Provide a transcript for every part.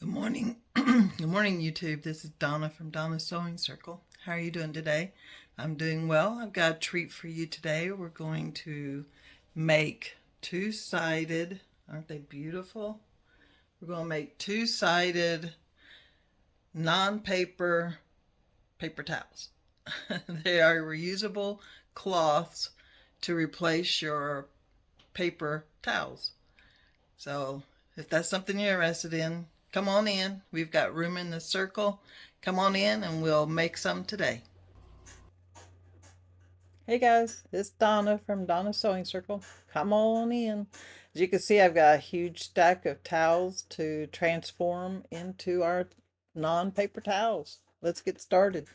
Good morning. Good morning, YouTube. This is Donna from Donna's Sewing Circle. How are you doing today? I'm doing well. I've got a treat for you today. We're going to make two-sided, aren't they beautiful? We're going to make two-sided non-paper paper towels. They are reusable cloths to replace your paper towels. So if that's something you're interested in, come on in. We've got room in the circle. Come on in and we'll make some today. Hey guys, it's Donna from Donna's Sewing Circle. Come on in. As you can see, I've got a huge stack of towels to transform into our non-paper towels. Let's get started.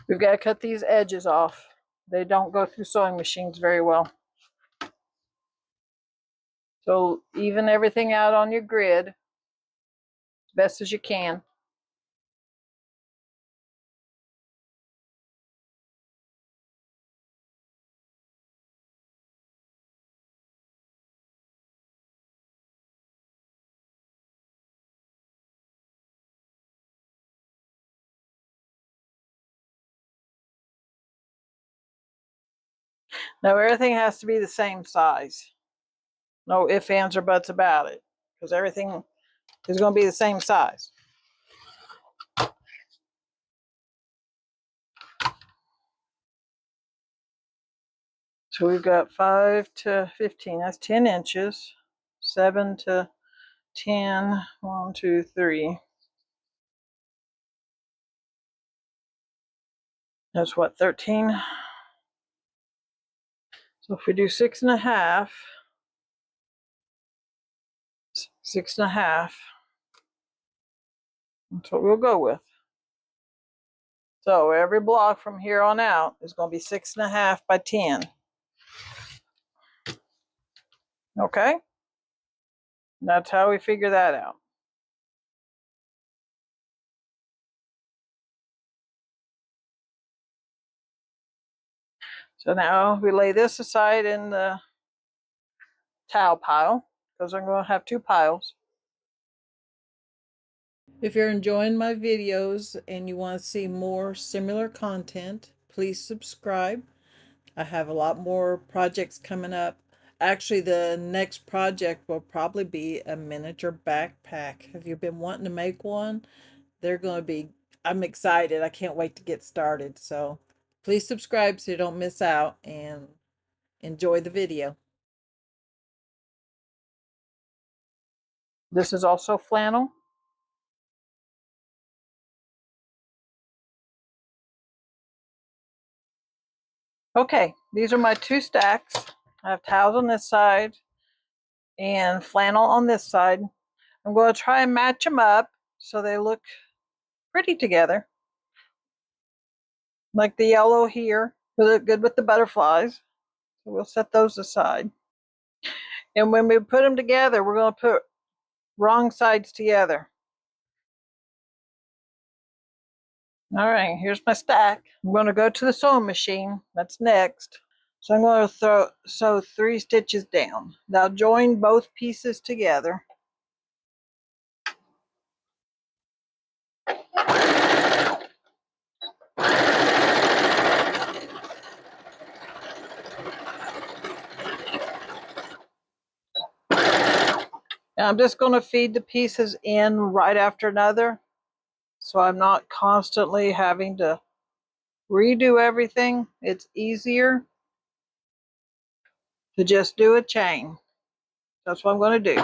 We've got to cut these edges off. They don't go through sewing machines very well. So even everything out on your grid as best as you can. Now everything has to be the same size. No ifs, ands, or buts about it, because everything is going to be the same size. So we've got 5 to 15, that's 10 inches. 7 to 10, 1, 2, 3. That's what, 13? So if we do 6.5, 6.5, that's what we'll go with. So every block from here on out is going to be 6.5 by 10. Okay? That's how we figure that out. So now we lay this aside in the towel pile, because I'm going to have two piles. If you're enjoying my videos and you want to see more similar content, please subscribe. I have a lot more projects coming up. Actually, the next project will probably be a miniature backpack. Have you been wanting to make one? They're going to be, I'm excited. I can't wait to get started. So please subscribe so you don't miss out, and enjoy the video. This is also flannel. Okay, these are my two stacks. I have towels on this side and flannel on this side. I'm going to try and match them up so they look pretty together. Like the yellow here, they look good with the butterflies. So we'll set those aside. And when we put them together, we're going to put wrong sides together. All right, here's my stack. I'm going to go to the sewing machine. That's next. So I'm going to sew 3 stitches down. Now join both pieces together. And I'm just going to feed the pieces in right after another, so I'm not constantly having to redo everything. It's easier to just do a chain. That's what I'm going to do.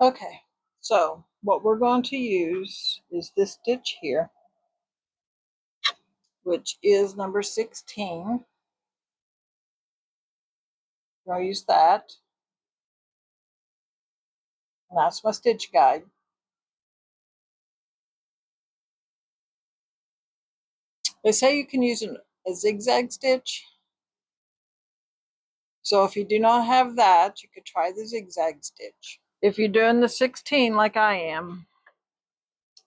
Okay, so what we're going to use is this stitch here, which is number 16. I'll use that. And that's my stitch guide. They say you can use a zigzag stitch. So if you do not have that, you could try the zigzag stitch. If you're doing the 16 like I am,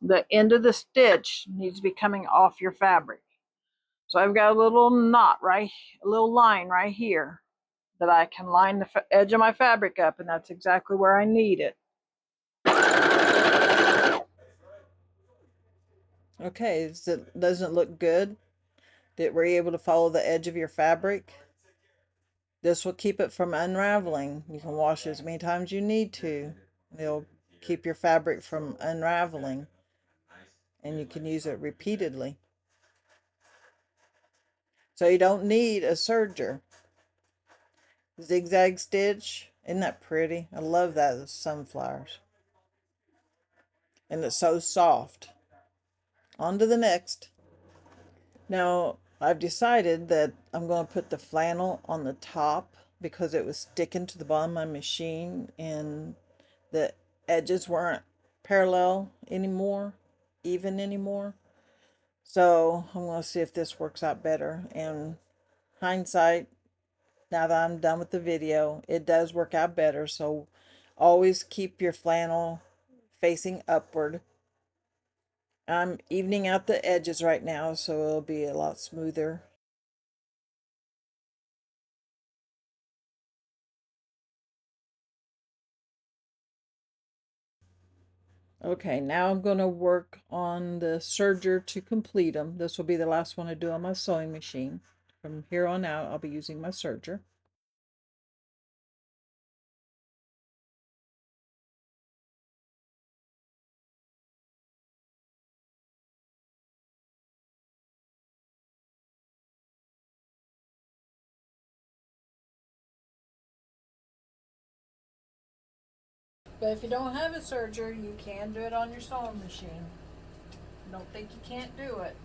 the end of the stitch needs to be coming off your fabric. So I've got a little knot right, a little line right here that I can line the edge of my fabric up, and that's exactly where I need it. Okay, doesn't it look good that we're able to follow the edge of your fabric? This will keep it from unraveling. You can wash it as many times as you need to. It'll keep your fabric from unraveling, and you can use it repeatedly. So you don't need a serger. Zigzag stitch, isn't that pretty? I love that with sunflowers. And it's so soft. On to the next. Now, I've decided that I'm going to put the flannel on the top because it was sticking to the bottom of my machine and the edges weren't parallel anymore, even anymore. So I'm going to see if this works out better. And hindsight, now that I'm done with the video, it does work out better. So always keep your flannel facing upward. I'm evening out the edges right now, so it'll be a lot smoother. Okay, now I'm going to work on the serger to complete them. This will be the last one I do on my sewing machine. From here on out, I'll be using my serger. But if you don't have a serger, you can do it on your sewing machine. Don't think you can't do it.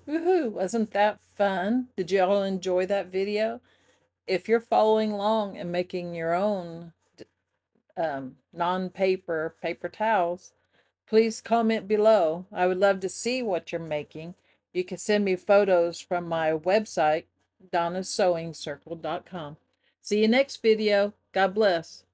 Woohoo! Wasn't that fun? Did you all enjoy that video? If you're following along and making your own non-paper paper towels, please comment below. I would love to see what you're making. You can send me photos from my website, donnassewingsircle.com. See you next video. God bless.